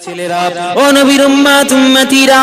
ছেলেরা, ও নবীর উম্মত উম্মতিরা,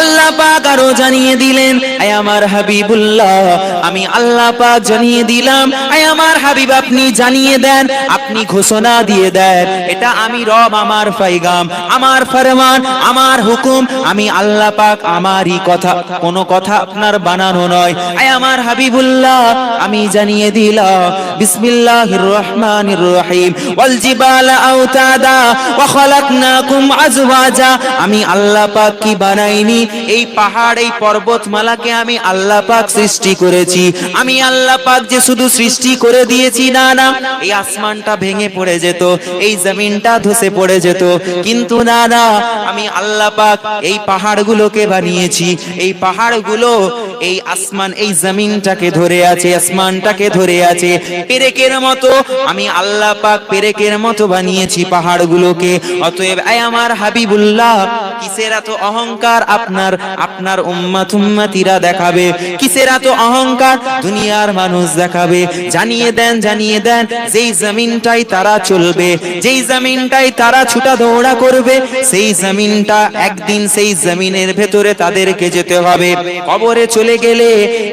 আল্লাহ পাক আরো জানিয়ে দিলেন, আয় আমার হাবিবুল্লাহ, আমি আল্লাহ পাক জানিয়ে দিলাম, আয় আমার হাবিব আপনি জানিয়ে দেন, আপনি ঘোষণা দিয়ে দেন, এটা আমি রব, আমার পয়গাম, আমার ফরমান, আমার হুকুম, আমি আল্লাহ পাক, আমারই কথা, কোনো কথা আপনার বানানো নয়। আয় আমার হাবিবুল্লাহ, আমি জানিয়ে দিলাম, বিসমিল্লাহির রহমানির রহিম, ওয়াল জিবালা আওতাদা ওয়া খালাকনাকুম আজওয়াজা, আমি আল্লাহ পাক কি বানাইনি, এই পাহাড় এই পর্বতমালাকে আমি আল্লাহ পাক সৃষ্টি করেছি। আমি আল্লাহ পাক যে শুধু সৃষ্টি করে দিয়েছি না, না, এই আসমানটা ভেঙে পড়ে যেত, এই জমিনটা ধসে পড়ে যেত, কিন্তু না, না, আমি আল্লাহ পাক এই পাহাড়গুলোকে বানিয়েছি, এই পাহাড়গুলো এই আসমান এই জমিনটাকে ধরে আছে, আসমানটাকে ধরে আছে পেরেকের মতো, আমি আল্লাহ পাক পেরেকের মতো বানিয়েছি পাহাড়গুলোকে। অতএব আয় আমার হাবিবুল্লাহ, কিসের এত অহংকার আপনার, আপনার উম্মত উম্মতিরা দেখাবে, কিসের এত অহংকার দুনিয়ার মানুষ দেখাবে? জানিয়ে দেন, জানিয়ে দেন, যেই জমিনটাই তারা চলবে, যেই জমিনটাই তারা ছুটা দৌড়া করবে, সেই জমিনটা একদিন সেই জমিনের ভেতরে তাদেরকে যেতে হবে। কবরে চলে গেলে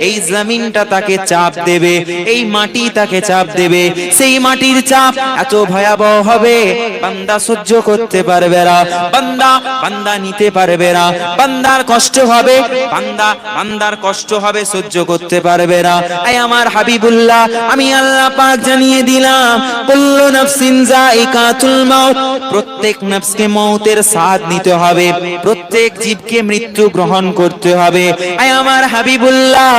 এই জমিনটা তাকে চাপ দেবে, এই মাটি তাকে চাপ দেবে, সেই মাটির চাপ এত ভয়াবহ হবে, বান্দা সহ্য করতে পারবে না, বান্দা বান্দা নিতে পারবে না, বান্দার কষ্ট হবে, বান্দার কষ্ট হবে, সহ্য করতে পারবে না। আয় আমার হাবিবুল্লাহ, আমি আল্লাহ পাক জানিয়ে দিলাম, কুল্লু নাফসিন যায়িকাতুল মাউত, প্রত্যেক নফসকে মউতের স্বাদ নিতে হবে, প্রত্যেক জীবকে মৃত্যু গ্রহণ করতে হবে। আয় আমার হাবিবুল্লাহ,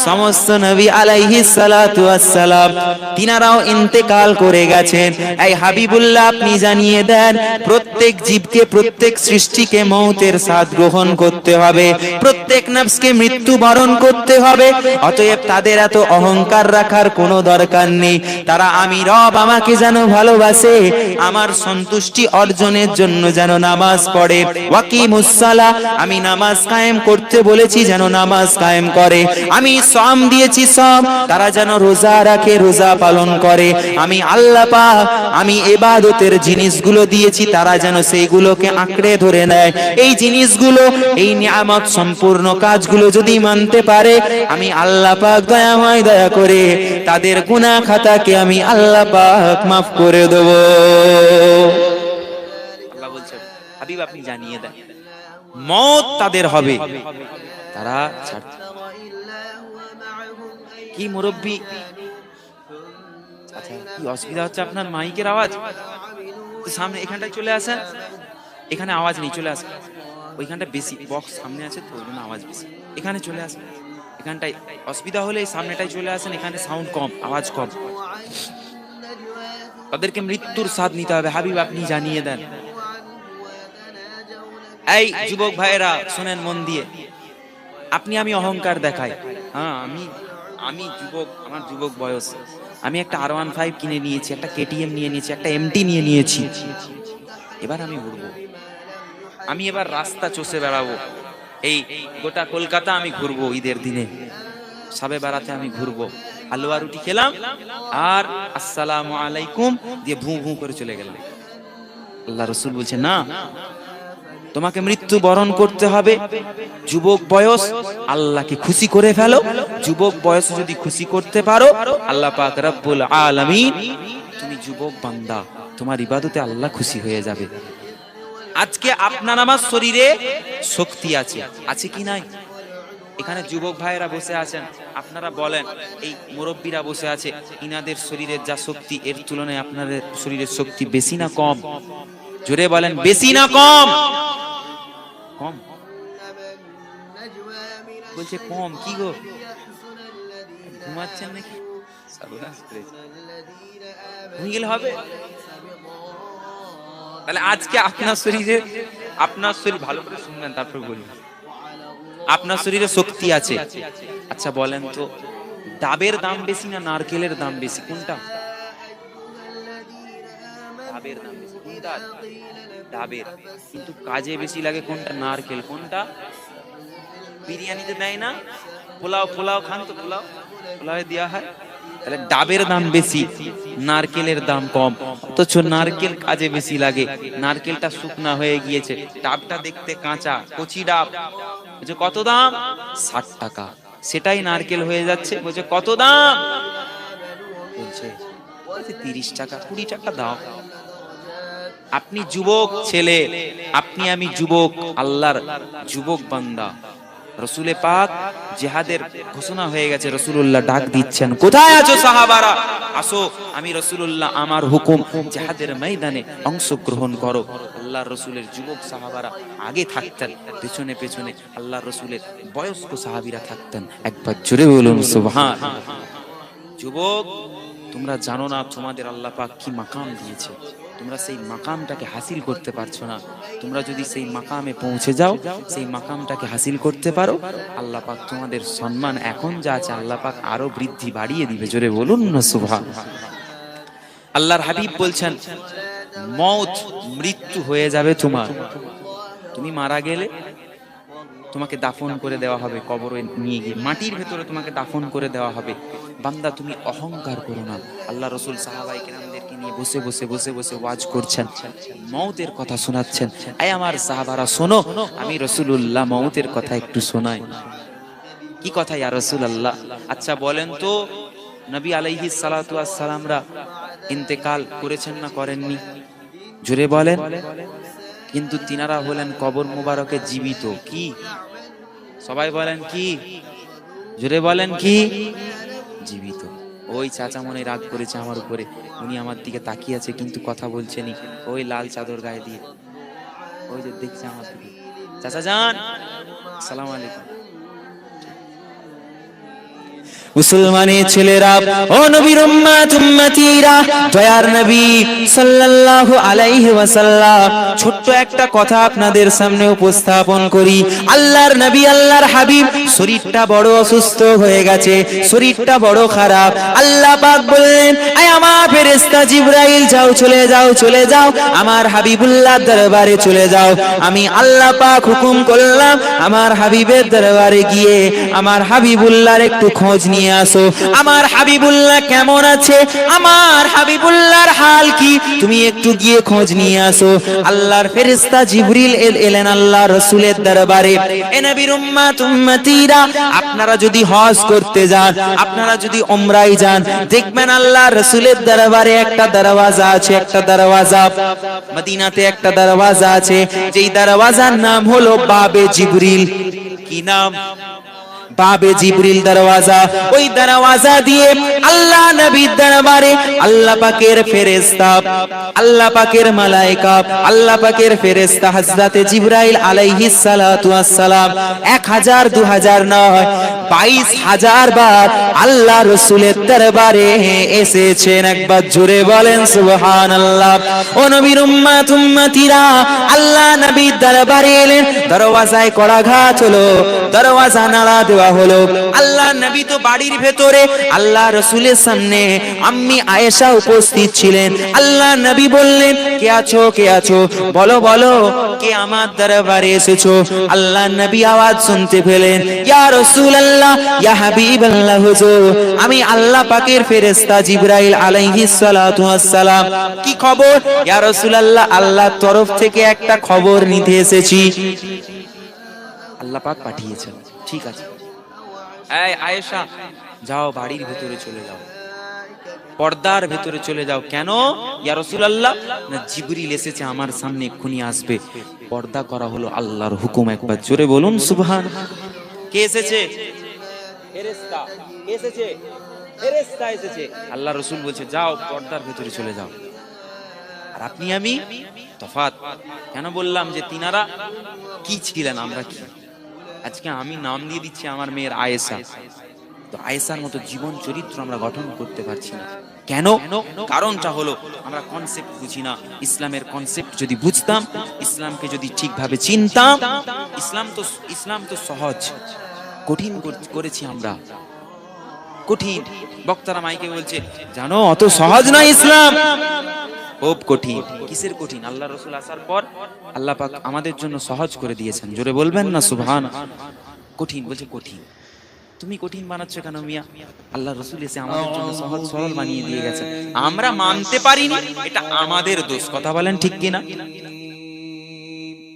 সমস্ত নবী আলাইহিস সালাতু ওয়াস সালাম তিনারাও ইন্তেকাল করে গেছেন। এই হাবিবুল্লাহ আপনি জানিয়ে দেন, প্রত্যেক জীবকে, প্রত্যেক সৃষ্টিকে মউতের স্বাদ গ্রহণ করতে হবে, প্রত্যেক নফসকে মৃত্যু বরণ করতে হবে। অতএব তাদের এত অহংকার রাখার কোনো দরকার নেই। তারা আমি রব, আমাকে যেন ভালোবাসে, আমার সন্তুষ্টি অর্জনের জন্য যেন নামাজ পড়ে, ওয়াকিমুস সালাহ, আমি নামাজ কায়েম করতে বলেছি যেন নামাজ কায়েম করে, আমি সওম দিয়েছি সওম, তারা যেন রোজা রাখে, রোজা পালন করে, আমি আল্লাহ পাক আমি ইবাদতের জিনিসগুলো দিয়েছি, তারা যেন সেইগুলোকে আঁকড়ে ধরে নেয়। এই জিনিসগুলো, এই নিয়ামত সম্পূর্ণ কাজগুলো যদি মানতে পারে, আমি আল্লাহ পাক দয়াময়, দয়া করে তাদের গুনাহ খাতাকে আমি আল্লাহ পাক মাফ করে দেব। আল্লাহ বলছে, হাবিব আপনি জানিয়ে দেন, মওত তাদের হবে, তারা কি মুরব্বি, আচ্ছা কি অসুবিধা হচ্ছে আপনার? মাইকের আওয়াজ সামনে, এখানটায় চলে আসেন, এখানে আওয়াজ নেই, চলে আসেন, ওইখানটা বেশি বক্স সামনে আছে তো ওই জন্য আওয়াজ বেশি, এখানে চলে আসেন, এখানটায় অসুবিধা হলে সামনেটাই চলে আসেন, এখানে সাউন্ড কম, আওয়াজ কম। তাদেরকে মৃত্যুর স্বাদ নিতে হবে, হাবিব আপনি জানিয়ে দেন। এই যুবক ভাইয়েরা শুনেন মন দিয়ে, আপনি আমি অহংকার দেখাই, হ্যাঁ আমি যুবক, আমার যুবক বয়স, আমি একটা R15 কিনে নিয়েছি, একটা KTM নিয়ে নিয়েছি, একটা MT নিয়ে নিয়েছি, এবার আমি উড়বো, আমি এবার রাস্তা চষে বেড়াবো, এই গোটা কলকাতা আমি ঘুরবো, ঈদের দিনে সবে বেড়াতে আমি ঘুরবো, হালুয়া রুটি খেলাম আর আসসালামু আলাইকুম দিয়ে ভু ভু করে চলে গেলাম। আল্লাহ রাসূল বলছে না, তোমাকে মৃত্যু বরণ করতে হবে। যুবক বয়স, আল্লাহকে খুশি করে ফেলো, যুবক বয়স যদি খুশি করতে পারো, আল্লাহ পাক রব্বুল আলামিন, তুমি যুবক বান্দা, তোমার ইবাদতে আল্লাহ খুশি হয়ে যাবে। আজকে আপনার আমার শরীরে শক্তি আছে, আছে কি নাই? এখানে যুবক ভাইয়েরা বসে আছেন, আপনারা বলেন, এই মুরব্বীরা বসে আছে, ইনাদের শরীরের যা শক্তি, এর তুলনায় আপনাদের শরীরের শক্তি বেশি না কম? জোরে বলেন, বেশি না কম? কম বলছে, কম কি গো, ঘুমাচ্ছেন নাকি? ঘুমিয়ে গেলে হবে? তাহলে আজকে আপনার শরীরে, আপনার শরীর, ভালো করে শুনবেন তারপর বলবেন, আপনার শরীরে শক্তি আছে। আচ্ছা বলেন তো, ডাবের দাম বেশি না নারকেলের দাম বেশি, কোনটা? ডাবের দাম বেশি, কোনটা? ডাবের, কিন্তু কাজে বেশি লাগে কোনটা? নারকেল। কোনটা? বিরিয়ানিতে দেয় না, পোলাও, পোলাও খান তো, পোলাও, পোলাও দেওয়া হয়, তাহলে ডাবের দাম বেশি, নারকেলের দাম কম, অথচ নারকেল কাজে বেশি লাগে। নারকেলটা শুকনা হয়ে গিয়েছে, ডাবটা দেখতে কাঁচা, কচি ডাব। বলছে কত দাম? 60 টাকা। সেটাই নারকেল হয়ে যাচ্ছে, বলছে কত দাম? বলছে 30 টাকা, 20 টাকা দাও। আপনি যুবক ছেলে, আপনি আমি যুবক, আল্লাহর যুবক বান্দা। রসুলে পাক জিহাদের ঘোষণা হয়ে গেছে, রসুলুল্লাহ ডাক দিচ্ছেন, কোথায় আছো সাহাবারা? আসো, আমি রসুলুল্লাহ, আমার হুকুম, জিহাদের ময়দানে অংশগ্রহণ করো। আল্লাহর রসুলের যুবক সাহাবারা আগে থাকতেন, পেছনে পেছনে আল্লাহর রসুলের বয়স্ক সাহাবীরা থাকতেন। একবার জোরে বলুন সুবহানাল্লাহ। যুবক, তোমরা জানো না তোমাদের আল্লাহ পাক কি মাকাম দিয়েছে, তোমরা সেই মাকামটাকে হাসিল করতে পারছো না। তোমরা যদি সেই মাকামে পৌঁছে যাও, সেই মাকামটাকে হাসিল করতে পারো, আল্লাহ পাক তোমাদের সম্মান এখন যা আছে আল্লাহ পাক আরো বৃদ্ধি বাড়িয়ে দিবে। জোরে বলুন না সুবহানাল্লাহ। আল্লাহর হাবিব বলছেন, মওত, মৃত্যু হয়ে যাবে তোমার। তুমি মারা গেলে তোমাকে দাফন করে দেওয়া হবে, কবরে নিয়ে গিয়ে মাটির ভেতরে তোমাকে দাফন করে দেওয়া হবে। বান্দা তুমি অহংকার করো না। আল্লাহ রসুল সাহাবায়ে কেরামদেরকে নিয়ে বসে বসে বসে বসে ওয়াজ করছেন, মওতের কথা শোনাচ্ছেন। আয় আমার সাহাবারা শোনো, আমি রসুলুল্লাহ মওতের কথা একটু শোনাই। কি কথা ইয়া রাসূলুল্লাহ? আচ্ছা বলেন তো, নবী আলাইহিস সালাতু ওয়াস সালামরা ইন্তেকাল করেছেন না করেননি? জোরে বলেন। কিন্তু তিনারা হলেন কবর মুবারকে জীবিত। কি? সবাই বলেন কি? জোরে বলেন কি? জীবিত। ওই চাচা মনে রাগ করেছে আমার উপরে, উনি আমার দিকে তাকিয়ে আছে কিন্তু কথা বলছেনি, ওই লাল চাদর গায়ে দিয়ে, ওই যে দেখছে আমার দিকে। চাচা যান, আসসালামু আলাইকুম। মুসলমানের ছেলেরা, ও নবীর উম্মত উম্মতিরা, দয়ার নবী সাল্লাল্লাহু আলাইহি ওয়াসাল্লাম, ছোট্ট একটা কথা আপনাদের সামনে উপস্থাপন করি। আল্লাহর নবী, আল্লাহর হাবিব শরীরটা বড় অসুস্থ হয়ে গেছে, শরীরটা বড় খারাপ। আল্লাহ পাক বললেন, আয় আমার ফেরেশতা জিবরাইল, যাও, চলে যাও, চলে যাও, আমার হাবিবুল্লাহর দরবারে চলে যাও। আমি আল্লাহ পাক হুকুম করলাম, আমার হাবিবের দরবারে গিয়ে আমার হাবিবুল্লাহর একটু খোঁজ নিয়ে আসো। আমার হাবিবুল্লাহ কেমন আছে, আমার হাবিবুল্লাহর হাল কি, তুমি একটু গিয়ে খোঁজ নিয়ে আসো। আল্লাহর ফেরেশতা জিবরিল এলেন আল্লাহ রাসূলের দরবারে। এ নবীর উম্মত উম্মতিরা, আপনারা যদি হজ করতে যান, আপনারা যদি উমরায় যান, দেখবেন আল্লাহ রাসূলের দরবারে একটা দরওয়াজা আছে, একটা দরওয়াজা মদিনাতে একটা দরওয়াজা আছে, যেই দরওয়াজার নাম হলো বাবে জিবরিল। কি নাম? বাবে জিবরিল দরওয়াজা। ওই দরওয়াজা দিয়ে আল্লাহ নবীর দরবারে আল্লাহ পাকের ফেরেশতা, আল্লাহ পাকের মালায়েকা, আল্লাহ পাকের ফেরেশতা হযরতে জিবরাইল আলাইহিস সালাতু ওয়াস সালাম 1000 2000 নয়, 22000 বার আল্লাহ রাসূলের দরবারে এসেছেন। একবার জোরে বলেন সুবহানাল্লাহ। ও নবীর উম্মত উম্মতিরা, আল্লাহ নবীর দরবারে এলেন, দরওয়াজায় কড়াঘাত হলো, দরওয়াজা নাড়া দেওয়া হলো। আল্লাহ নবী তো বাড়ির ভেতরে, আল্লাহ রাসূলের সামনে আম্মি আয়েশা উপস্থিত ছিলেন। আল্লাহ নবী বললেন, কে আছো, কে আছো, বলো বলো, কে আমার দরবারে এসেছো? আল্লাহ নবী আওয়াজ শুনতে পেলেন, ইয়া রাসূলুল্লাহ, ইয়া হাবিবাল্লাহ, হুজুর, আমি আল্লাহ পাকের ফেরেশতা জিবরাইল আলাইহিস সালাতু ওয়াস সালাম। কি খবর? ইয়া রাসূলুল্লাহ, আল্লাহর তরফ থেকে একটা খবর নিতে এসেছি। আল্লাহ পাক পাঠিয়েছেন। ঠিক আছে, এই আয়েশা, যাও বাড়ির ভেতরে চলে যাও, পর্দার ভেতরে চলে যাও। কেন? ইয়া রাসূলুল্লাহ, না জিবরিল এসেছে আমার সামনে, এক্ষুনি আসবে। পর্দা করা হলো আল্লাহর হুকুম। একবার জোরে বলুন সুবহানাল্লাহ। কে এসেছে? ফেরেশতা এসেছে, ফেরেশতা এসেছে। আল্লাহ রাসূল বলছে, যাও পর্দার ভেতরে চলে যাও। আর আপনি আমি তফাৎ। কেন বললাম যে তিনারা কি ছিলেন, আমরা কি? আজকে আমি নাম দিয়ে দিচ্ছি আমার মেয়ের আয়েশা, তো আয়েশার মতো জীবন চরিত্র আমরা গঠন করতে পারছি না। কেন? কারণটা হলো আমরা কনসেপ্ট বুঝি না। ইসলামের কনসেপ্ট যদি বুঝতাম, ইসলামকে যদি ঠিকভাবে চিনতাম, ইসলাম তো সহজ, কঠিন করেছি আমরা, কঠিন। বক্তারা মাইকে বলছে, জানো অত সহজ নয় ইসলাম, খুব কঠিন। কিসের কঠিন? আল্লাহ রাসূল আসার পর আল্লাহ পাক আমাদের জন্য সহজ করে দিয়েছেন। জোরে বলবেন না সুবহানাল্লাহ। কঠিন বলছে, কঠিন। তুমি কঠিন বানাচ্ছ কেন মিয়া? আল্লাহ রাসূল এসে আমাদের জন্য সহজ সরল বানিয়ে দিয়ে গেছেন, আমরা মানতে পারিনি, এটা আমাদের দোষ। কথা বলেন ঠিক কিনা?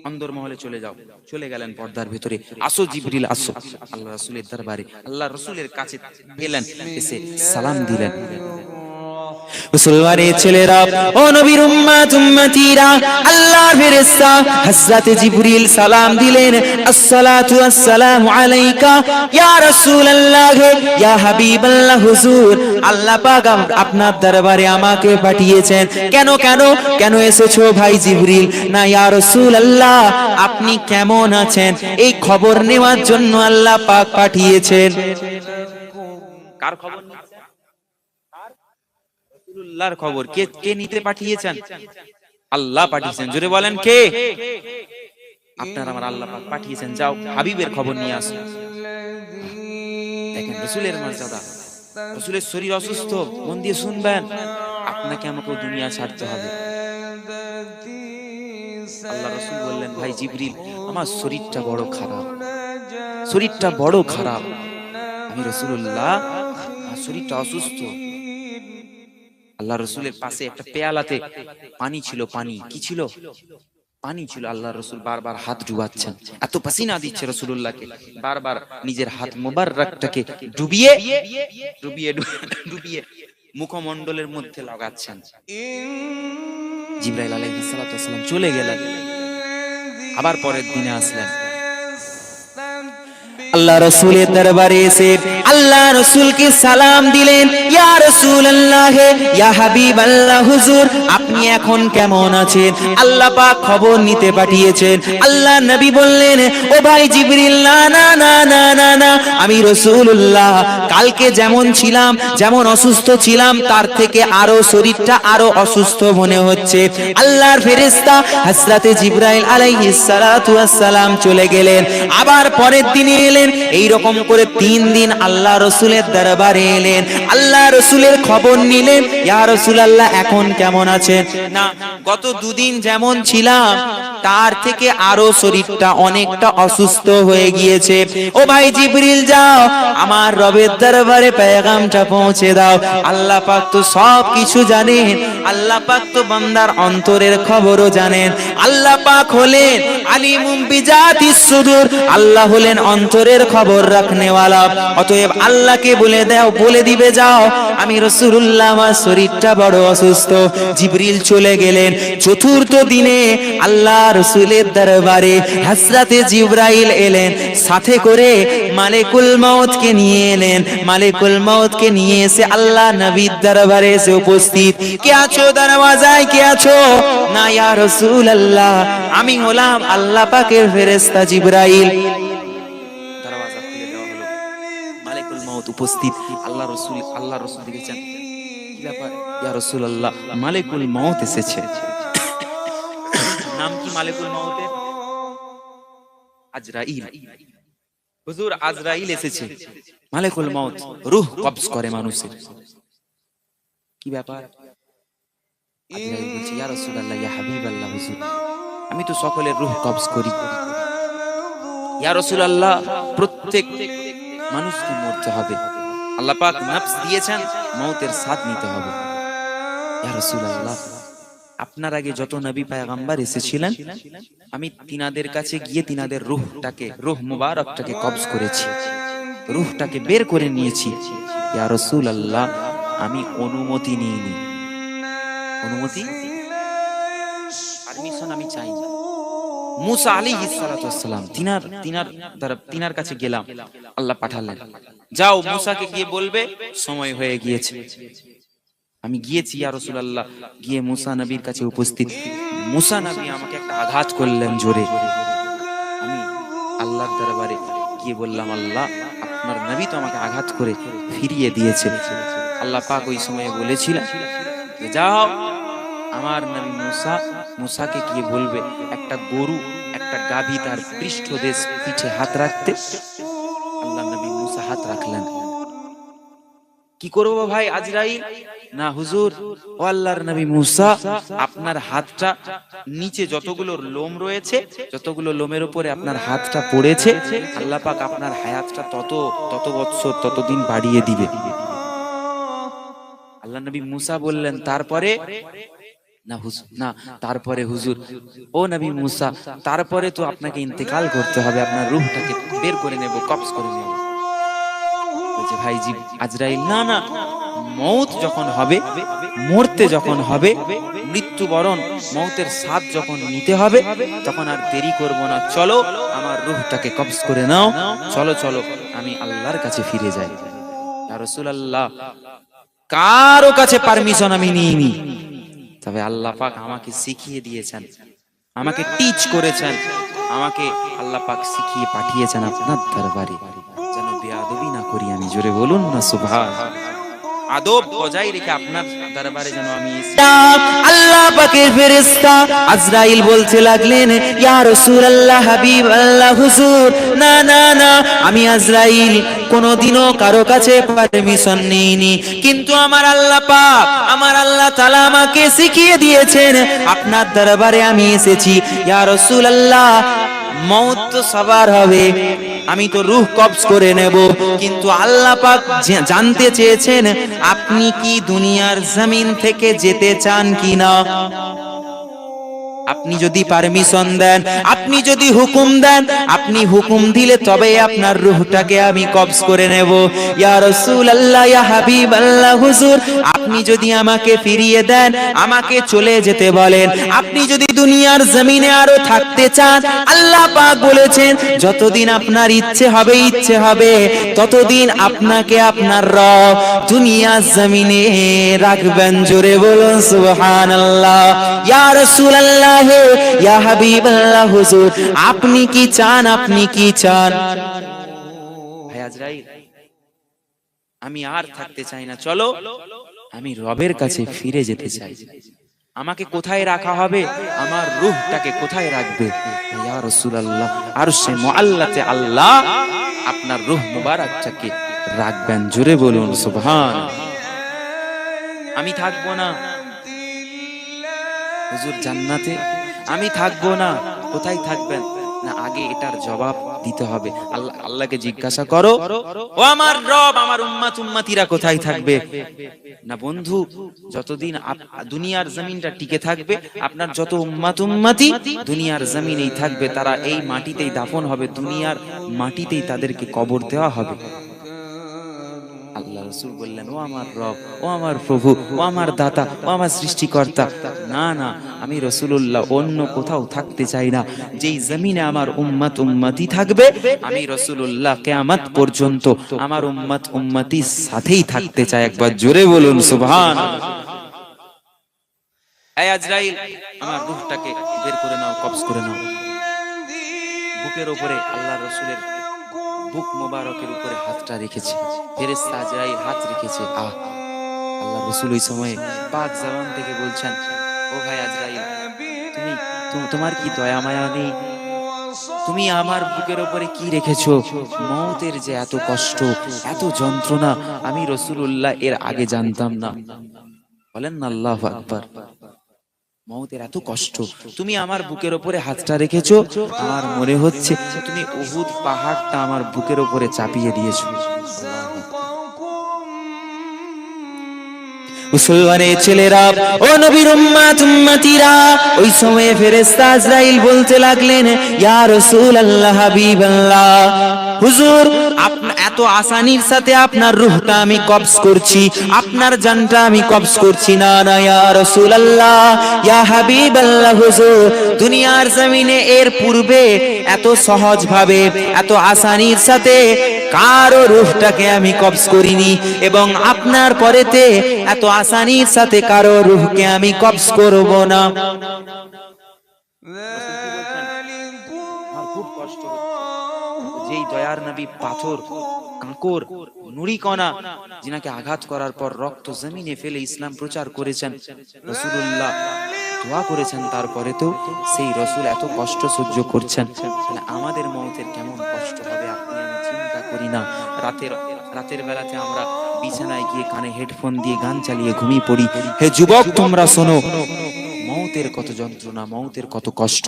অন্দরমহলে চলে যাও, চলে গেলেন পর্দার ভিতরে, আসো জিবরিল আসো আল্লাহ রাসূলের দরবারে, আল্লাহ রাসূলের কাছে পেলেন, এসে সালাম দিলেন। মুসলমানের ছেলেরা, ও নবীর উম্মত উম্মতিরা, আল্লাহর ফেরেশতা হযরত জিবরিল সালাম দিলেন, আসসালাতু আসসালামু আলাইকা ইয়া রাসূলুল্লাহ ইয়া হাবিবাল্লাহ। হুজুর, আল্লাহ পাক আপনার দরবারে আমাকে পাঠিয়েছেন। কেন কেন কেন এসেছো ভাই জিবরিল? না ইয়া রাসূলুল্লাহ, আপনি কেমন আছেন এই খবর নেওয়ার জন্য আল্লাহ পাক পাঠিয়েছেন। কার খবর নিচ্ছেন? রাসূলুল্লাহর খবর। কে নিতে পাঠিয়েছেন? আল্লাহ পাঠিয়েছেন। জোরে বলেন কে? আপনার আমার আল্লাহ পাক পাঠিয়েছেন। যাও হাবিবের খবর নিয়ে আসো। দেখেন রাসূলের মর্যাদা, রাসূলের শরীর অসুস্থ, মন দিয়ে শুনবেন, আপনাকে আমাকেও দুনিয়া ছাড়তে হবে। আল্লাহ রাসূল বললেন, ভাই জিবরিল, আমার শরীরটা বড় খারাপ, শরীরটা বড় খারাপ, আমি রাসূলুল্লাহ, আমার শরীরটা অসুস্থ। আল্লাহ রাসূলের পাশে একটা পেয়ালাতে পানি ছিল। পানি কি ছিল? পানি ছিল। আল্লাহ রাসূল বারবার হাত ডুবাচ্ছেন, এত পাসিনা দিচ্ছে রাসূলুল্লাহকে, বারবার নিজের হাত মোবাররকটাকে ডুবিয়ে ডুবিয়ে ডুবিয়ে মুখমণ্ডলের মধ্যে লাগাচ্ছেন। জিবরাইল আলাইহিস সালাতু ওয়াস সালাম চলে গেলেন, আবার পরের দিনে আসলেন। আল্লাহ রাসূলের দরবারে এসে আল্লাহ রাসূলকে সালাম দিলেন, ইয়া রাসূলুল্লাহ ইয়া হাবিবাল্লাহ। হুজুর, আপনি এখন কেমন আছেন? আল্লাহ পাক খবর নিতে পাঠিয়েছেন। আল্লাহ নবী বললেন, ও ভাই জিবরিল, না না না না না না, আমি রাসূলুল্লাহ কালকে যেমন ছিলাম, যেমন অসুস্থ ছিলাম, তার থেকে আরো শরীরটা আরো অসুস্থ মনে হচ্ছে। আল্লাহর ফেরেশতা হযরত জিবরাইল আলাইহিস সালাতু ওয়াস সালাম চলে গেলেন, আবার পরের দিনে এলেন। এই রকম করে 3 দিন আল্লাহ রাসূলের দরবারে এলেন, আল্লাহ রাসূলের খবর নিলেন, ইয়া রাসূলুল্লাহ এখন কেমন আছেন? না, গত 2 দিন যেমন ছিলাম তার থেকে আরো শরীরটা অনেকটা অসুস্থ হয়ে গিয়েছে। ও ভাই জিবরিল, যাও আমার রবের দরবারে পেগামটা পৌঁছে দাও। আল্লাহ পাক তো সব কিছু জানেন, আল্লাহ পাক তো বান্দার অন্তরের খবরও জানেন। আল্লাহ পাক হলেন আলিমুম বিজাতিস সুদূর, আল্লাহ হলেন অন্তরের খবর রাখনেওয়ালা। অতএব আল্লাহকে বলে দাও, বলে দিবে, যাও আমি রাসূলুল্লাহ আমার শরীরটা বড় অসুস্থ। জিবরিল চলে গেলেন। চতুর্থ দিনে আল্লাহ রাসূলের দরবারে হযরতে জিবরাইল এলেন, সাথে করে মালিকুল মউতকে নিয়ে এলেন। মালিকুল মউতকে নিয়ে এসে আল্লাহ নবীর দরবারে এসে উপস্থিত। কে আছো দরওয়াজায়? কে আছো? না ইয়া রাসূলুল্লাহ, আমি হলাম আল্লাহ পাকের ফেরেশতা জিবরাইল। দরওয়াজা খুলে দেওয়া হলো, মালিকুল মউত উপস্থিত। আল্লাহ রাসূল দেখেছেন, কি ব্যাপার ইয়া রাসূলুল্লাহ, মালিকুল মউত এসেছে। নাম কি মালিকুল মউতের? আজরাইল। হুজুর, আজরাইল এসেছে। মালিকুল মউত রূহ কবজ করে মানুষের। কি ব্যাপার? আজরাইল বলছে, ইয়া রাসূলুল্লাহ ইয়া হাবিবাল্লাহ, হুজুর আমি তো সকলের রূহ কবজ করি। ইয়া রাসূলুল্লাহ, প্রত্যেক মানুষকে মরতে হবে, আল্লাহ পাক নফস দিয়েছেন, মউতের সাথ নিতে হবে। ইয়া রাসূলুল্লাহ, আপনার আগে যত নবী পয়গম্বর এসেছিলেন, আমি তিনাদের কাছে গিয়ে তিনাদের রূহ মুবারকটাকে কবজ করেছি, রূহটাকে বের করে নিয়েছি। ইয়া রাসূলুল্লাহ, আমি অনুমতি নিইনি, অনুমতি পারমিশন আমি চাই না। মুসা আলাইহিস সালাতু ওয়াস সালাম তিনার কাছে গেলাম, আল্লাহ পাঠালেন, যাও মুসাকে গিয়ে বলবে সময় হয়ে গিয়েছে। আমি গিয়েছি ইয়া রাসূলুল্লাহ, গিয়ে মুসা নবীর কাছে উপস্থিত। মুসা নবী আমাকে একটা আঘাত করলেন জোরে। আমি আল্লাহর দরবারে গিয়ে বললাম, আল্লাহ আপনার নবী তো আমাকে আঘাত করে ফিরিয়ে দিয়েছে। আল্লাহ পাক ওই সময়ে বলেছিলেন, যাও আমার নবী মুসাকে গিয়ে বলবে একটা গরু, একটা গাভী তার পৃষ্ঠদেশ পিঠে হাত রাখতে। আল্লাহ নবী মুসা হাত রাখলেন। কি করবো ভাই আজরাইল? না হুজুর, ও আল্লাহর নবী মুসা, আপনার হাতটা নিচে যতগুলো লোম রয়েছে, যতগুলো লোমের উপরে আপনার হাতটা পড়েছে, আল্লাহ পাক আপনার হায়াতটা তত বৎসর ততদিন বাড়িয়ে দিবে। আল্লাহ নবী মুসা বললেন তারপরে? না হুজুর, না তারপরে হুজুর, ও নবী মুসা, তারপরে তো আপনাকে ইন্তেকাল করতে হবে, আপনার রূহটাকে বের করে নেব, কবজ করে নেব। বলছে ভাইজি আজরাইল, না না, মৌত যখন হবে, মরতে যখন হবে, মৃত্যুবরণ মৌতের স্বাদ যখন নিতে হবে, তখন আর দেরি করব না, চলো আমার রূহটাকে কবজ করে নাও, চলো চলো আমি আল্লাহর কাছে ফিরে যাই। ইয়া রাসূলুল্লাহ, কারো কাছে পারমিশন আমি নিইনি, তবে আল্লাহ পাক আমাকে শিখিয়ে দিয়েছেন, আমাকে টিচ করেছেন, আমাকে আল্লাহ পাক শিখিয়ে পাঠিয়েছেন আপনার দরবারে, যেন বেয়াদবি না করি আমি। জোরে বলুন না সুবহান। আদব বজায় রেখে আপনার দরবারে যেন আমি আল্লাহ পাকের ফেরেশতা আজরাইল বলতে লাগলেন, ইয়া রাসূলুল্লাহ, হাবিব আল্লাহ, হুজুর, না না না, আমি আজরাইল কোনোদিনও কারো কাছে পারমিশন নিইনি, কিন্তু আমার আল্লাহ পাক, আমার আল্লাহ তাআলা আমাকে শিখিয়ে দিয়েছেন, আপনার দরবারে আমি এসেছি। ইয়া রাসূলুল্লাহ, মওত তো সবার হবে, আমি তো রূহ কবজ করে নেব, কিন্তু আল্লাহ পাক জানতে চেয়েছেন আপনি কি দুনিয়ার জমিন থেকে যেতে চান কিনা। আপনি যদি পারমিশন দেন, আপনি যদি হুকুম দেন, আপনি হুকুম দিলে তবে আপনার রূহটাকে আমি কবজ করে নেব। ইয়া রাসূলুল্লাহ, ইয়া হাবিব আল্লাহ, হুজুর, আপনি যদি আমাকে ফিরিয়ে দেন, আমাকে চলে যেতে বলেন, আপনি যদি দুনিয়ার জমিনে আরো থাকতে চান, আল্লাহ পাক বলেছেন যতদিন আপনার ইচ্ছে হবে ততদিন আপনাকে আপনার রব দুনিয়ার জমিনে রাখবেন। জোরে বলুন সুবহানাল্লাহ। ইয়া রাসূলুল্লাহ, ইয়া হাবিবাল্লাহ, হুজুর, আপনি কি চান, আপনি কি চান? ভাই আজরাইল, আমি আর থাকতে চাই না, চলো আমি রবের কাছে ফিরে যেতে চাই। আমাকে কোথায় রাখা হবে, আমার রূহটাকে কোথায় রাখবে? ইয়া রাসূলুল্লাহ, আরশে মুআল্লাতে আল্লাহ আপনার রূহ মুবারকটাকে রাখবেন। জোরে বলুন সুবহান। আমি থাকবো না হুজুর জান্নাতে, আমি থাকবো না। কোথায় থাকবেন? না, আগে এটার জবাব দিতে হবে। আল্লাহকে জিজ্ঞাসা করো, ও আমার রব, আমার উম্মত উম্মতিরা কোথায় থাকবে? না বন্ধু, যতদিন দুনিয়ার জমিনটা টিকে থাকবে, আপনার যত উম্মত উম্মতি দুনিয়ার জমিনেই থাকবে, তারা এই মাটিতেই দাফন হবে, দুনিয়ার মাটিতেই তাদেরকে কবর দেওয়া হবে। আল্লাহ রাসূল বললেন, ও আমার রব, ও আমার প্রভু, ও আমার দাতা, ও আমার সৃষ্টিকর্তা, না না, আমি রাসূলুল্লাহ অন্য কোথাও থাকতে চাই না। যেই জমিনে আমার উম্মত উম্মতি থাকবে, আমি রাসূলুল্লাহ কিয়ামত পর্যন্ত আমার উম্মত উম্মতির সাথেই থাকতে চাই। একবার জোরে বলুন সুবহানাল্লাহ। এই আজরাইল, আমার রূহটাকে বের করে নাও, কবজ করে নাও। বুকের উপরে আল্লাহ রাসূলের বুক মোবারকের উপরে হাতটা রেখেছে, ফেরেশতা আজরাইল হাত রেখেছে। আল্লাহ রাসূল ওই সময় পাক জবান থেকে বলছেন, ও ভাই আজরাইল, তোমার কি দয়া মায়া নেই? তুমি আমার বুকের উপরে কি রেখেছো? মওতের যে এত কষ্ট, এত যন্ত্রণা, আমি রাসূলুল্লাহ এর আগে জানতাম না। বলেন না আল্লাহু আকবার। মওতের এত কষ্ট, তুমি আমার বুকের উপরে হাতটা রেখেছো, আমার মনে হচ্ছে তুমি উহুদ পাহাড়টা আমার বুকের উপরে চাপিয়ে দিয়েছো। মুসলমানের ছেলেরা, ও নবীর উম্মত উম্মতিরা, ওই সময়ে ফেরেশতা আজরাইল বলতে লাগলেন, ইয়া রাসূলুল্লাহ, হাবিবাল্লাহ, হুজুর, আপনার এত আসানির সাথে আপনার রূহটা আমি কবজ করছি, আপনার জানটা আমি কবজ করছি না। না ইয়া রাসূলুল্লাহ, ইয়া হাবিবাল্লাহ, হুজুর, দুনিয়ার জমিনে এর পূর্বে এত সহজ ভাবে, এত আসানির সাথে কারো রূহটাকে আমি কবজ করিনি, এবং আপনার পরেতে এত আসানির সাথে কারো রূহকে আমি কবজ করব না। খুব কষ্ট হচ্ছে, যেই দয়ার নবী পাথর, কাঁকর, নুড়িকণা যিনাকে আঘাত করার পর রক্ত জমিনে ফেলে ইসলাম প্রচার করেছেন, রাসূলুল্লাহ দোয়া করেছেন, তারপরে তো সেই রাসূল এত কষ্ট সহ্য করছেন, তাহলে আমাদের মওতের কেমন কষ্ট হবে আপনি আমি চিন্তা করি না। রাতের বেলাতে আমরা বিছানায় গিয়ে কানে হেডফোন দিয়ে গান চালিয়ে ঘুমিয়ে পড়ি। হে যুবক, তোমরা শোনো, মৌতের কত যন্ত্রণা, মৌতের কত কষ্ট।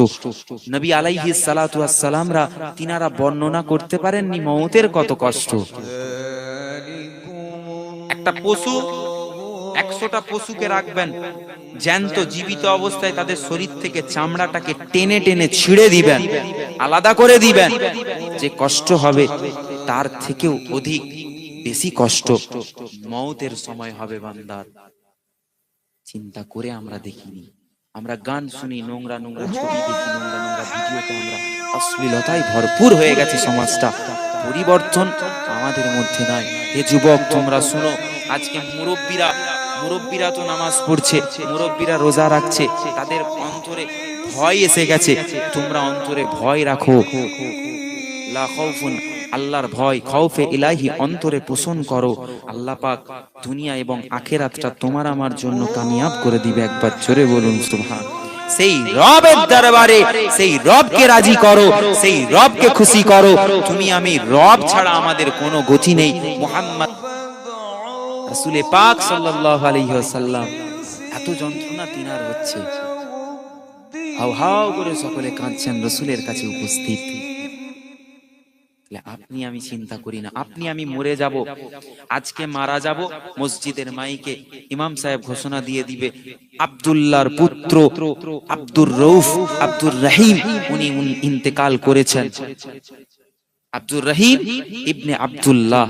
নবী আলাইহিস সালাতু ওয়াস সালামরা তিনারা বর্ণনা করতে পারেননি মৌতের কত কষ্ট। একটা পশু, 100টা পশুকে রাখবেন জ্যান্ত জীবিত অবস্থায়, তাদের শরীর থেকে চামড়াটাকে টেনে টেনে ছিঁড়ে দিবেন, আলাদা করে দিবেন, যে কষ্ট হবে তার থেকেও অধিক বেশি কষ্ট মৌতের সময় হবে বান্দার। চিন্তা করে আমরা দেখিনি, আমরা গান শুনি, নোংরা নোংরা ছবি দেখি, নোংরা নোংরা ভিডিওতে আমরা অশ্লীলতায় ভরপুর হয়ে গেছে সমাজটা। পরিবর্তন আমাদের মধ্যে নাই। হে যুবক, তোমরা শুনো, আজকে মুরব্বীরা তো নামাজ পড়ছে, মুরব্বীরা রোজা রাখছে, তাদের অন্তরে ভয় এসে গেছে। তোমরা অন্তরে ভয় রাখো, লা খাউফুন, আল্লাহর ভয়, খাউফে ইলাহি অন্তরে পোষণ করো। আল্লাহ পাক দুনিয়া এবং আখিরাতটা তোমার আমার জন্য কামিয়াব করে দিবে। একবার জোরে বলুন সুবহান। সেই রবের দরবারে সেই রবকে রাজি করো, সেই রবকে খুশি করো। তুমি আমি রব ছাড়া আমাদের কোনো গতি নেই। মুহাম্মদ রাসূলে পাক সাল্লাল্লাহু আলাইহি ওয়াসাল্লাম, এত যন্ত্রণা তিনার হচ্ছে, হাউ হাউ করে সকলে কাঁদছেন রাসূলের কাছে উপস্থিত। আপনি আমি চিন্তা করি না, আপনি আমি মরে যাব, আজকে মারা যাব, মসজিদের মাইকে ইমাম সাহেব ঘোষণা দিয়ে দিবে আব্দুল্লাহর পুত্র আব্দুর রউফ আব্দুর রহিম উনি ইন্তেকাল করেছেন। আব্দুর রহিম ইবনে আব্দুল্লাহ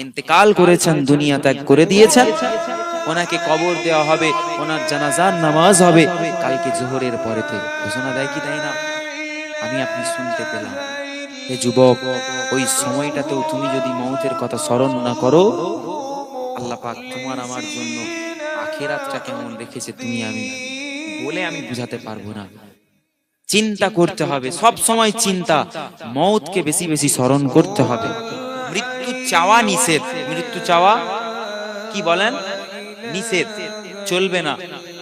ইন্তেকাল করেছেন, দুনিয়া ত্যাগ করে দিয়েছেন। ওনাকে কবর দেওয়া হবে, ওনার জানাজার নামাজ হবে কালকে জোহরের পরেতে। ঘোষণা দেয় কি দেয় না? আমি আপনি শুনতে পেলাম। হে যুবক, ওই সময়টাতেও তুমি যদি মৌতের কথা স্মরণ না করো, আল্লাহ পাক তোমার আমার জন্য আখিরাতটা কেমন রেখেছে তুমি আমি বলে আমি বুঝাতে পারবো না। চিন্তা করতে হবে, সব সময় চিন্তা, মৌতকে বেশি বেশি স্মরণ করতে হবে। মৃত্যু চাওয়া নিষেধ, মৃত্যু চাওয়া কি বলেন? নিষেধ, চলবে না,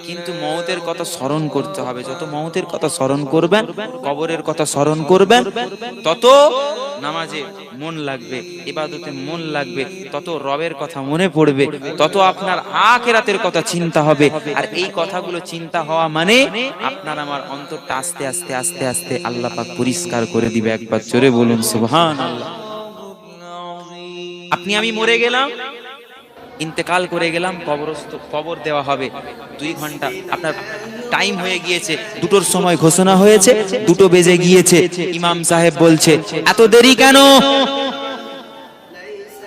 কিন্তু মৌতের কথা স্মরণ করতে হবে। যত মৌতের কথা স্মরণ করবেন, কবরের কথা স্মরণ করবেন, তত নামাজে মন লাগবে, ইবাদতে মন লাগবে, তত রবের কথা মনে পড়বে, তত আপনার আখিরাতের কথা চিন্তা হবে। আর এই কথাগুলো চিন্তা হওয়া মানে আপনার আমার অন্তরটা আস্তে আস্তে আস্তে আস্তে আল্লাহ পাক পরিষ্কার করে দিবে। একবার জোরে বলুন সুবহানাল্লাহ। আপনি আমি মরে গেলাম, ইন্তেকাল করে গেলাম, কবর দেওয়া হবে 2 ঘন্টা, আপনার টাইম হয়ে গিয়েছে, 2টোর সময় ঘোষণা হয়েছে, 2টো বেজে গিয়েছে। ইমাম সাহেব বলছে এত দেরি কেন?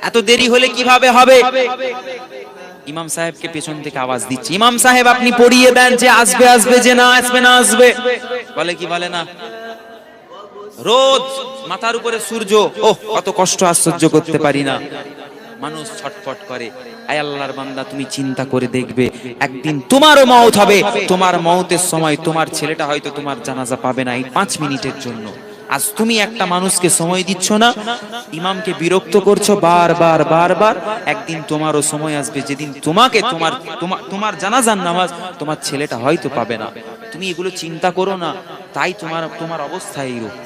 এত দেরি হলে কিভাবে হবে? ইমাম সাহেবকে পেছন থেকে আওয়াজ দিচ্ছে, ইমাম সাহেব আপনি পড়িয়ে দেন যে আসবে আসবে, যে না আসবে না আসবে। বলে কি বলে না? রোজ মাথার উপরে সূর্য, ওহ কত কষ্ট আর সহ্য করতে পারি না। মানুষ ছটফট করে। আয় আল্লাহর বান্দা, তুমি চিন্তা করে দেখবে, একদিন তোমারও মওত হবে। তোমার মওতের সময় তোমার ছেলেটা হয়তো তোমার জানাজা পাবে না এই 5 মিনিটের জন্য। আজ তুমি একটা মানুষকে সময় দিচ্ছ না, ইমামকে বিরক্ত করছো বারবার বারবার, একদিন তোমারও সময় আসবে যেদিন তোমাকে তোমার জানাজার নামাজ তোমার ছেলেটা হয়তো পাবে না। তুমি এগুলো চিন্তা করো না, তাই তোমার অবস্থা এইরূপ।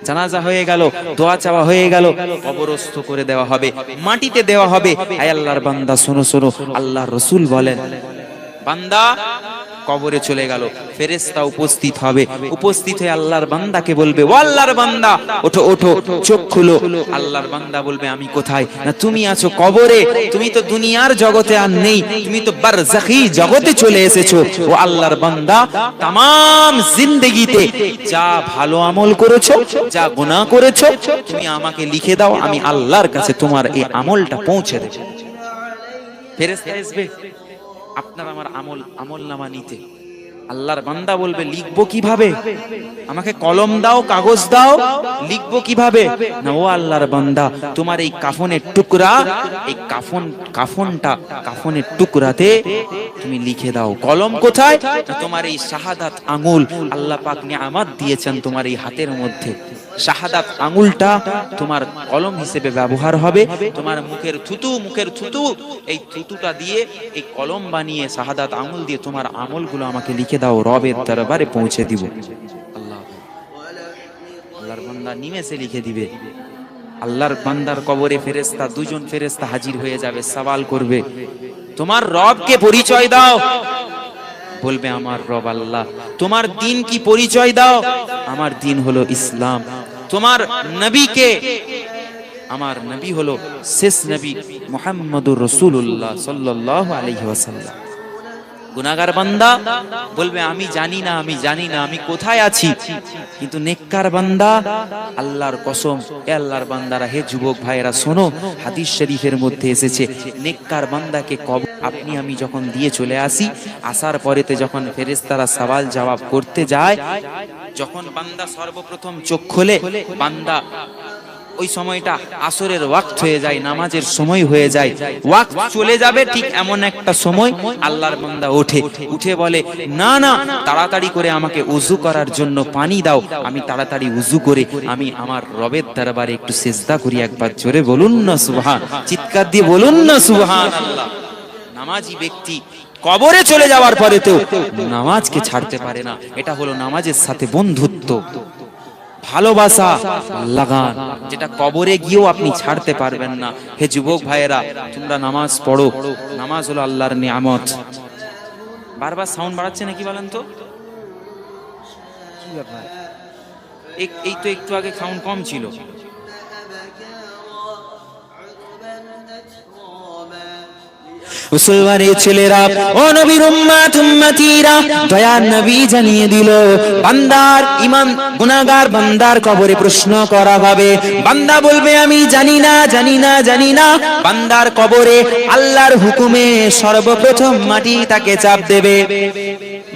জানাজা হয়ে গেল, দোয়া চাওয়া হয়ে গেল, কবরস্থ করে দেওয়া হবে, মাটিতে দেওয়া হবে। আয় আল্লাহর বান্দা শোনো শোনো, আল্লাহর রাসূল বলেন, বান্দা কবরে চলে গেল, ফেরেশতা উপস্থিত হবে, উপস্থিত হয়ে আল্লাহর বান্দাকে বলবে, ও আল্লাহর বান্দা ওঠো ওঠো, চোখ খুলো। আল্লাহর বান্দা বলবে, আমি কোথায়? না তুমি আছো কবরে, তুমি তো দুনিয়ার জগতে আর নেই, তুমি তো বারজাখি জগতে চলে এসেছো। ও আল্লাহর বান্দা, तमाम জিন্দেগিতে যা ভালো আমল করেছো, যা গুনাহ করেছো, তুমি আমাকে লিখে দাও, আমি আল্লাহর কাছে তোমার এই আমলটা পৌঁছে দেব। ফেরেশতা আসবে আপনার আমার আমল নামা নিতে। আল্লাহর বান্দা বলবে, লিখবো কিভাবে? আমাকে কলম দাও, কাগজ দাও, লিখবো কিভাবে? না, ও আল্লাহর বান্দা, তোমার এই কাফনের টুকরা, এই কাফনের টুকরাতে তুমি লিখে দাও। কলম কোথায়? তোমার এই শাহাদাত আঙ্গুল, আল্লাহ পাক নিয়ামত দিয়েছেন তোমার এই হাতের মধ্যে। শাহাদাত আঙ্গুলটা তোমার কলম হিসেবে ব্যবহার হবে। তোমার মুখের থুতু, এই থুতুটা দিয়ে এই কলম বানিয়ে শাহাদাত আঙ্গুল দিয়ে তোমার আমলগুলো আমাকে লিখে দাও, রবের দরবারে পৌঁছে দিব। আল্লাহর বান্দা নিমেষে লিখে দিবে। আল্লাহর বান্দার কবরে ফেরেশতা, দুজন ফেরেশতা হাজির হয়ে যাবে, সওয়াল করবে তোমার রবকে পরিচয় দাও। বলবে আমার রব আল্লাহ। তোমার দিন কি পরিচয় দাও? আমার দিন হলো ইসলাম। তোমার নবীকে? আমার নবী হলো শেষ নবী মুহাম্মদুর রাসূলুল্লাহ সাল্লাল্লাহু আলাইহি ওয়াসাল্লাম। গুনাহগার বান্দা বলবে আমি জানি না, আমি জানি না, আমি কোথায় আছি। কিন্তু নেককার বান্দা, আল্লাহর কসম, এ আল্লাহর বান্দারা, হে যুবক ভাইয়েরা শোনো, হাদিস শরীফের মধ্যে এসেছে নেককার বান্দাকে কবর আপনি আমি যখন দিয়ে চলে আসি, আসার পরেতে যখন ফেরেশতারা সওয়াল জবাব করতে যায়, যখন বান্দা সর্বপ্রথম চোখ খোলে, বান্দা ওই সময়টা আসরের ওয়াক্ত হয়ে যায়, নামাজের সময় হয়ে যায়, ওয়াক্ত চলে যাবে, ঠিক এমন একটা সময় আল্লাহর বান্দা ওঠে, উঠে বলে না না, তাড়াতাড়ি করে আমাকে ওযু করার জন্য পানি দাও, আমি তাড়াতাড়ি ওযু করে আমি আমার রবের দরবারে একটু সিজদা করি। একবার জোরে বলুন না সুবহান, চিৎকার দিয়ে বলুন না সুবহানাল্লাহ। নামাজি ব্যক্তি কবরে চলে যাওয়ার পরেতেও নামাজকে ছাড়তে পারে না। এটা হলো নামাজের সাথে বন্ধুত্ব, ভালোবাসা, লাগান, যেটা কবরে গিয়েও আপনি ছাড়তে পারবেন না। হে যুবক ভাইয়েরা, তোমরা নামাজ পড়ো। নামাজ হলো আল্লাহর নিয়ামত। বারবার সাউন্ড বাড়াচ্ছে নাকি বলেন তো? কি ব্যাপার? এই তো একটু আগে সাউন্ড কম ছিল। মুসলমানের ছেলেরা, ও নবীর উম্মত উম্মতিরা, দয়ার নবী জানিয়ে দিল বান্দার ঈমান, গুনাহগার বান্দার কবরে প্রশ্ন করা হবে। বান্দা বলবে আমি জানি না, জানি না, জানি না। বান্দার কবরে আল্লাহর হুকুমে সর্বপ্রথম মাটি তাকে চাপ দেবে,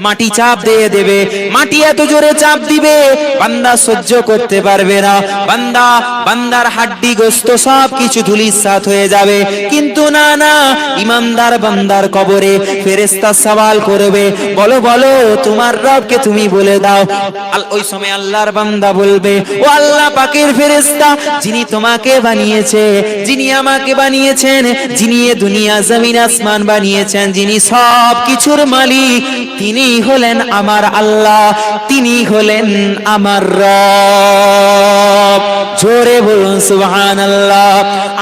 মাটি চাপ দিয়ে দেবে। মাটি এত জোরে চাপ দিবে বান্দা সহ্য করতে পারবে না। বান্দার হাড্ডি গোস্ত সব কিছু ধুলিসাৎ হয়ে যাবে। কিন্তু না না, ইমানদার বান্দার কবরে ফেরেশতা সওয়াল করবে, বলো বলো তোমার রবকে তুমি বলে দাও। ওই সময় আল্লাহর বান্দা বলবে, ও আল্লাহ পাকের ফেরেশতা, যিনি তোমাকে বানিয়েছে, যিনি আমাকে বানিয়েছেন, যিনি এ দুনিয়া জমিন আসমান বানিয়েছেন, যিনি সব কিছুর মালিক, তিনি হলেন আমার আল্লাহ, তিনি হলেন আমার রব। জোরে বলুন সুবহানাল্লাহ।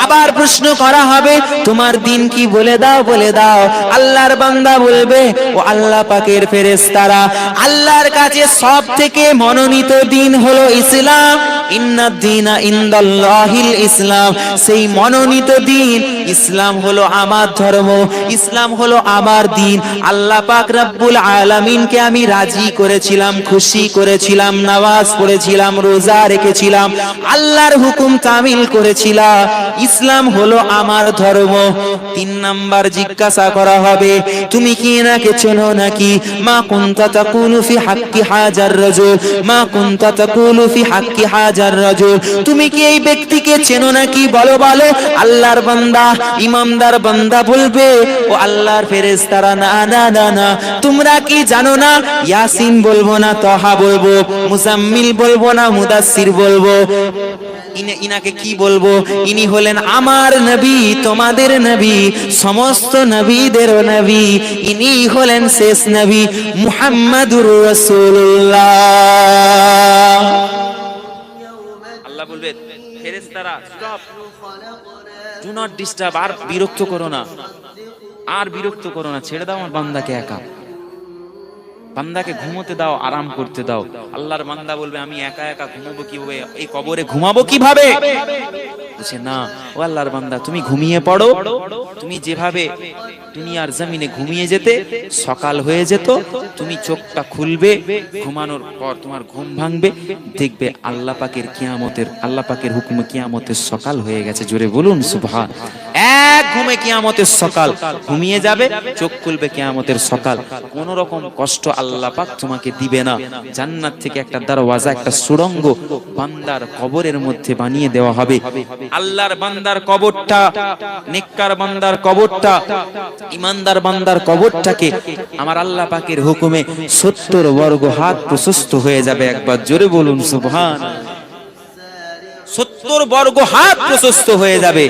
আবার প্রশ্ন করা হবে, তোমার দিন কি বলে দাও, বলে দাও। আল্লাহর বান্দা বলবে, ও আল্লাহ পাকের ফেরেশতারা, আল্লাহর কাছে সব থেকে মনোনীত দিন হলো ইসলাম। ইন্নাদ দীনা ইনদাল্লাহিল ইসলাম। সেই মনোনীত দিন ইসলাম হলো আমার ধর্ম, ইসলাম হলো আমার দিন। আল্লাহ পাক রব্বুল আলামিনকে আমি রাজি করেছিলাম, খুশি করেছিলাম, নামাজ পড়েছিলাম, রোজা রেখেছিলাম, আল্লাহর হুকুম তামিল করেছিলাম। ইসলাম হলো আমার ধর্ম। 3 নাম্বার জিজ্ঞাসা করা হবে, তুমি কি এনাকে চেনো নাকি? মা কুনতা তাকুলু ফি হাক্কি হাজার রাজুল, মা কুনতা তাকুলু ফি হাক্কি হাজার রাজুল। তুমি কি এই ব্যক্তিকে চেনো নাকি? বলো বলো। আল্লাহর বান্দা, ইমানদার বান্দা বলবে, ও আল্লাহর ফেরেশতারা, না না না না, তোমরা কি জানো না? ইয়াসিন বলবো না, তহা বলবো, মুজাম্মিল বলবো না, মুদাসসির বলবো। ইনাকে কি বলবো? ইনি হলেন আমার নবী, তোমাদের নবী, সমস্ত নবীদেরও নবী। ইনি হলেন শেষ নবী মুহাম্মাদুর রাসূলুল্লাহ। আল্লাহ বলবে, ফেরেশতারা স্টপ, ডু নট ডিস্টার্ব, আর বিরক্ত করো না, আর বিরক্ত করো না, ছেড়ে দাও আমার বান্দাকে একা, বান্দাকে ঘুমোতে দাও, আরাম করতে দাও। আল্লাহর বান্দা বলবে, আমি একা একা ঘুমাবো কিভাবে, এই কবরে ঘুমাবো কিভাবে? বলছে না, ও আল্লাহর বান্দা, তুমি ঘুমিয়ে পড়ো। তুমি যেভাবে দুনিয়ার জমিনে ঘুমিয়ে যেতে, সকাল হয়ে যেত, তুমি চোখটা খুলবে, ঘুমানোর পর তোমার ঘুম ভাঙবে, দেখবে আল্লাহ পাকের কিয়ামতের, আল্লাহ পাকের হুকুমে কিয়ামতের সকাল হয়ে গেছে। জোরে বলুন সুবহান। এক ঘুমে কিয়ামতের সকাল, ঘুমিয়ে যাবে, চোখ খুলবে, কিয়ামতের সকাল। কোন রকম কষ্ট আল্লাহ পাক তোমাকে দিবে না। জান্নাত থেকে একটা দরওয়াজা, একটা সুড়ঙ্গ বান্দার কবরের মধ্যে বানিয়ে দেওয়া হবে। আল্লাহর বান্দার কবরটা, নেককার বান্দার কবরটা, ইমানদার বান্দার কবরটাকে আমার আল্লাহ পাকের হুকুমে 70 বর্গ হাত প্রশস্ত হয়ে যাবে। একবার জোরে বলুন সুবহান। 70 বর্গ হাত প্রশস্ত হয়ে যাবে।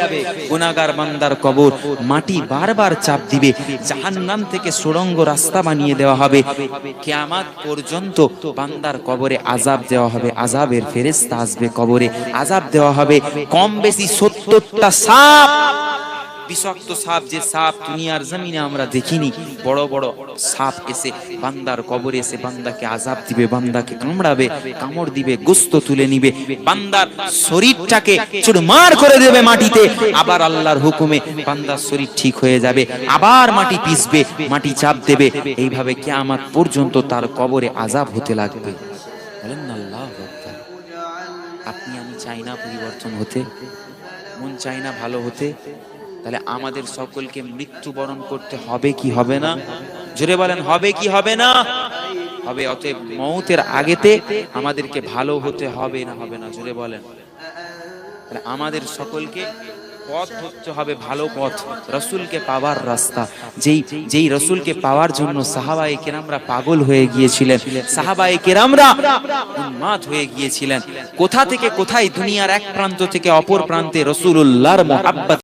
গুনাহগার বান্দার কবর মাটি বারবার চাপ দিবে, জাহান্নাম থেকে সুড়ঙ্গ রাস্তা বানিয়ে দেওয়া হবে। কিয়ামত পর্যন্ত বান্দার কবরে আযাব দেওয়া হবে, আযাবের ফেরেশতা আসবে, কবরে আযাব দেওয়া হবে। কম বেশি 70টা সাপ, বিষাক্ত সাপ, যে সাপ দুনিয়ার জমিনে আমরা দেখিনি, বড় বড় সাপ এসে বান্দার কবরে এসে বান্দাকে আযাব দিবে, বান্দাকে কামড়াবে, কামড় দিবে, গোশত তুলে নিবে, বান্দার শরীরটাকে চুরমার করে দেবে মাটিতে। আবার আল্লাহর হুকুমে বান্দার শরীর ঠিক হয়ে যাবে, আবার মাটি পিষবে, মাটি চাপ দেবে। এইভাবে কিয়ামত পর্যন্ত তার কবরে আযাব হতে লাগবে। বলেন না আল্লাহু আকবার। আপনি আমি চাই না পরিবর্তন হতে, মন চাই না ভালো হতে, তাহলে আমাদের সকলকে মৃত্যুবরণ করতে হবে কি হবে না? জোরে বলেন, হবে কি হবে না? হবে। অতএব মওতের আগেতে আমাদেরকে ভালো হতে হবে না হবে না? জোরে বলেন। তাহলে আমাদের সকলকে পথ ধরতে হবে, ভালো পথ, রাসূলকে পাওয়ার রাস্তা। যেই রাসূলকে পাওয়ার জন্য সাহাবায়ে কেরামরা পাগল হয়ে গিয়েছিলেন, সাহাবায়ে কেরামরা উন্মাদ হয়ে গিয়েছিলেন। কোথা থেকে কোথায়, দুনিয়ার এক প্রান্ত থেকে অপর প্রান্তে রাসূলুল্লাহর মুহাব্বত